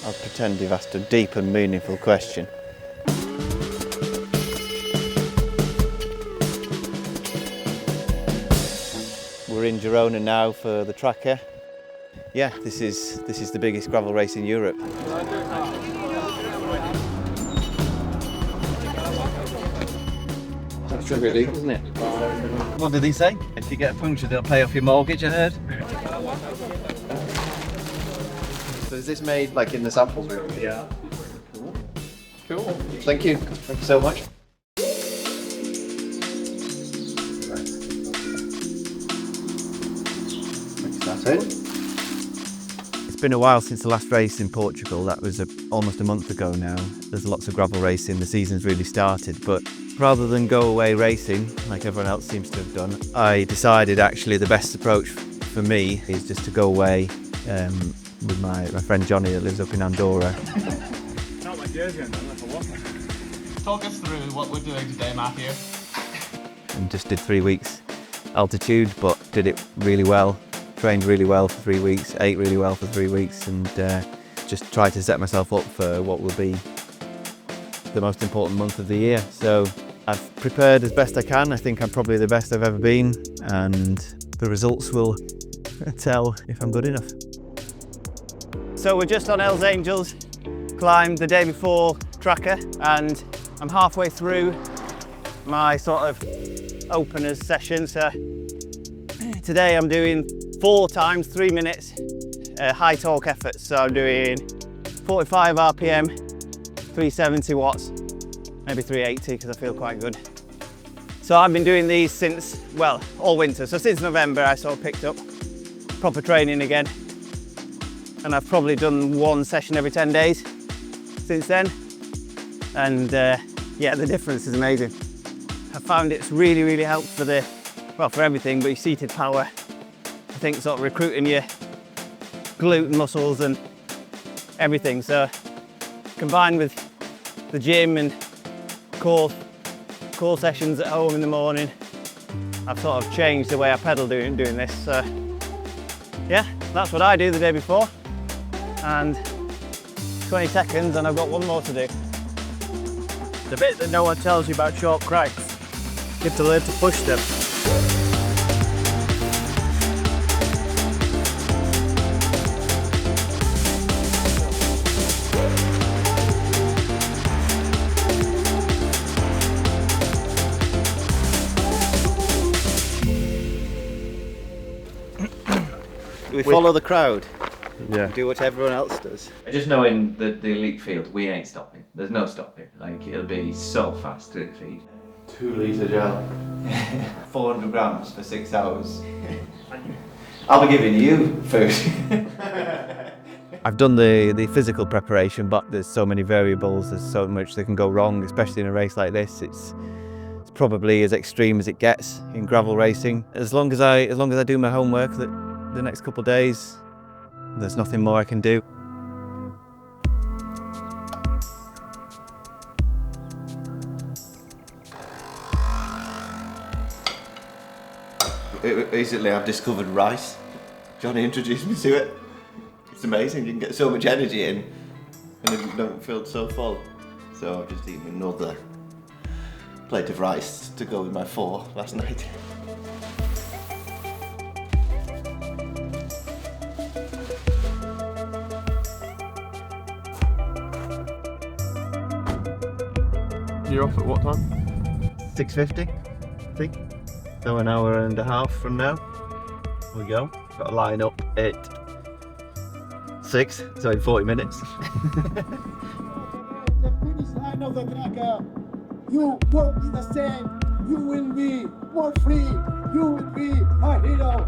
I'll pretend you've asked a deep and meaningful question. We're in Girona now for the TRAKA. Yeah, this is the biggest gravel race in Europe. That's really deep, isn't it? What did he say? If you get a puncture, they'll pay off your mortgage, I heard. So is this made like in the samples room? Yeah. Cool. Thank you. Thank you so much. That's it. It's been a while since the last race in Portugal. That was almost a month ago now. There's lots of gravel racing. The season's really started, but rather than go away racing like everyone else seems to have done, I decided actually the best approach for me is just to go away with my friend Johnny that lives up in Andorra. Talk us through what we're doing today, Matthew. And just did 3 weeks altitude, but did it really well. Trained really well for 3 weeks, ate really well for 3 weeks, and just tried to set myself up for what will be the most important month of the year. So I've prepared as best I can. I think I'm probably the best I've ever been, and the results will tell if I'm good enough. So we're just on Els Angels, climbed the day before TRAKA, and I'm halfway through my sort of openers session. So today I'm doing 4 times 3 minutes high torque efforts. So I'm doing 45 RPM, 370 watts, maybe 380 because I feel quite good. So I've been doing these since, well, all winter. So since November I sort of picked up proper training again. And I've probably done 1 session every 10 days since then. And yeah, the difference is amazing. I found it's really, really helped for for everything, but your seated power. I think sort of recruiting your glute muscles and everything. So combined with the gym and core sessions at home in the morning, I've sort of changed the way I pedal doing this. So yeah, that's what I do the day before. And 20 seconds and I've got 1 more to do. The bit that no one tells you about short cracks. You have to learn to push them. We follow the crowd. Yeah. Do what everyone else does. Just knowing the elite field, we ain't stopping. There's no stopping. Like, it'll be so fast to feed. 2 litre gel. 400 grams for 6 hours. I'll be giving you food. I've done the physical preparation, but there's so many variables, there's so much that can go wrong, especially in a race like this. It's probably as extreme as it gets in gravel racing. As long as I do my homework the next couple of days, there's nothing more I can do. Basically, I've discovered rice. Johnny introduced me to it. It's amazing, you can get so much energy in and you don't feel so full. So I've just eaten another plate of rice to go with my 4 last night. You're off at what time? 6:50, I think. So 1.5 hours from now, we go. Got to line up at 6, so in 40 minutes. The finish line of the TRAKA, you won't be the same. You will be more free. You will be a hero.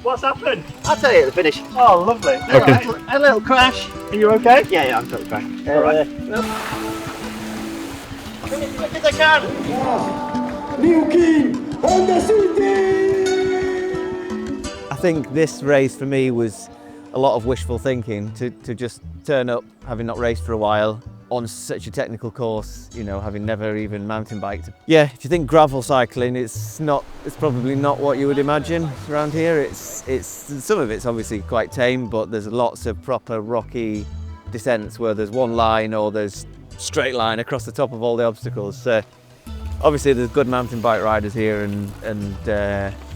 What's happened? I'll tell you at the finish. Oh, lovely. Okay. A little crash. Are you okay? Yeah, I'm totally fine. All right. As quick as I can. New King on the city! I think this race for me was a lot of wishful thinking to just turn up, having not raced for a while, on such a technical course, you know, having never even mountain biked. Yeah, if you think gravel cycling, it's probably not what you would imagine around here. It's some of it's obviously quite tame, but there's lots of proper rocky descents where there's one line or there's straight line across the top of all the obstacles. So obviously there's good mountain bike riders here, and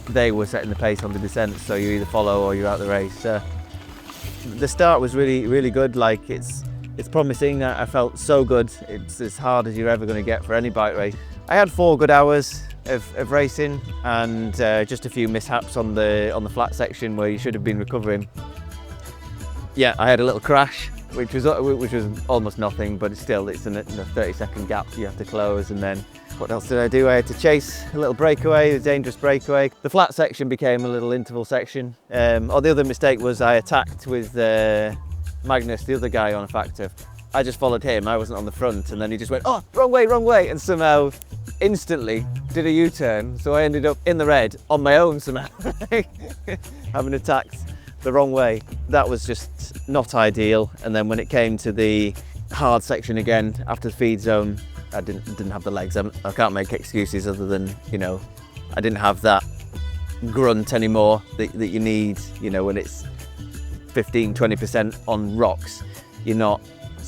they were setting the pace on the descents, so you either follow or you're out the race. The start was really good. Like it's promising. I felt so good. It's as hard as you're ever going to get for any bike race. I had 4 good hours of racing, and just a few mishaps on the flat section where you should have been recovering. Yeah, I had a little crash, which was almost nothing, but it's a 30-second gap you have to close. And then what else did I do? I had to chase a little breakaway, a dangerous breakaway. The flat section became a little interval section. The other mistake was I attacked with Magnus, the other guy on a factor. I just followed him, I wasn't on the front, and then he just went, oh, wrong way, and somehow instantly did a U-turn, so I ended up in the red on my own somehow, having attacked the wrong way. That was just not ideal. And then when it came to the hard section again, after the feed zone, I didn't have the legs. I can't make excuses other than, you know, I didn't have that grunt anymore that you need, you know, when it's 15-20% on rocks. You're not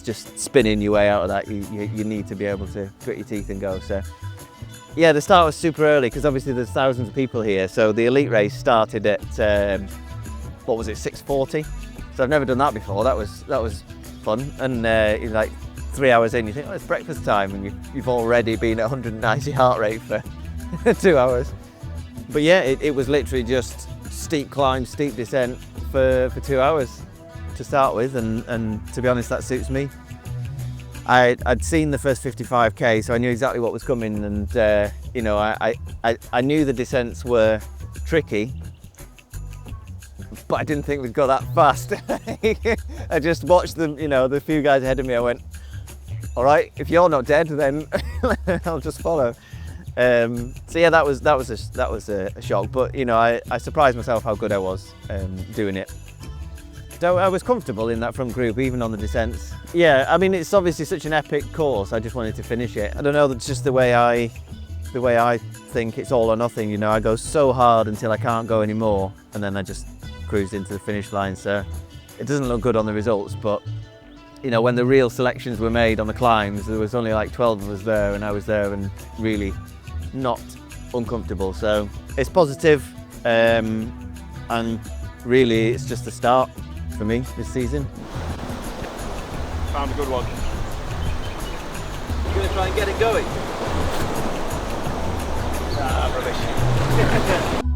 just spinning your way out of that. You need to be able to cut your teeth and go. So yeah, the start was super early because obviously there's thousands of people here. So the elite race started at what was it, 6:40? So I've never done that before. That was fun. And you're like 3 hours in, you think, oh, it's breakfast time, and you've already been at 190 heart rate for 2 hours. But yeah, it was literally just steep climb, steep descent for 2 hours to start with, and to be honest, that suits me. I'd seen the first 55k, so I knew exactly what was coming, and you know, I knew the descents were tricky, but I didn't think we'd go that fast. I just watched them, you know, the few guys ahead of me. I went, all right, if you're not dead, then I'll just follow. So yeah, that was a shock, but you know, I surprised myself how good I was doing it. So I was comfortable in that front group, even on the descents. Yeah, I mean, it's obviously such an epic course. I just wanted to finish it. I don't know, that's just the way I think. It's all or nothing. You know, I go so hard until I can't go anymore, and then I just cruised into the finish line. So it doesn't look good on the results, but you know, when the real selections were made on the climbs, there was only like 12 of us there, and I was there and really not uncomfortable. So it's positive, and really it's just the start for me this season. Found a good one. You're going to try and get it going? Rubbish.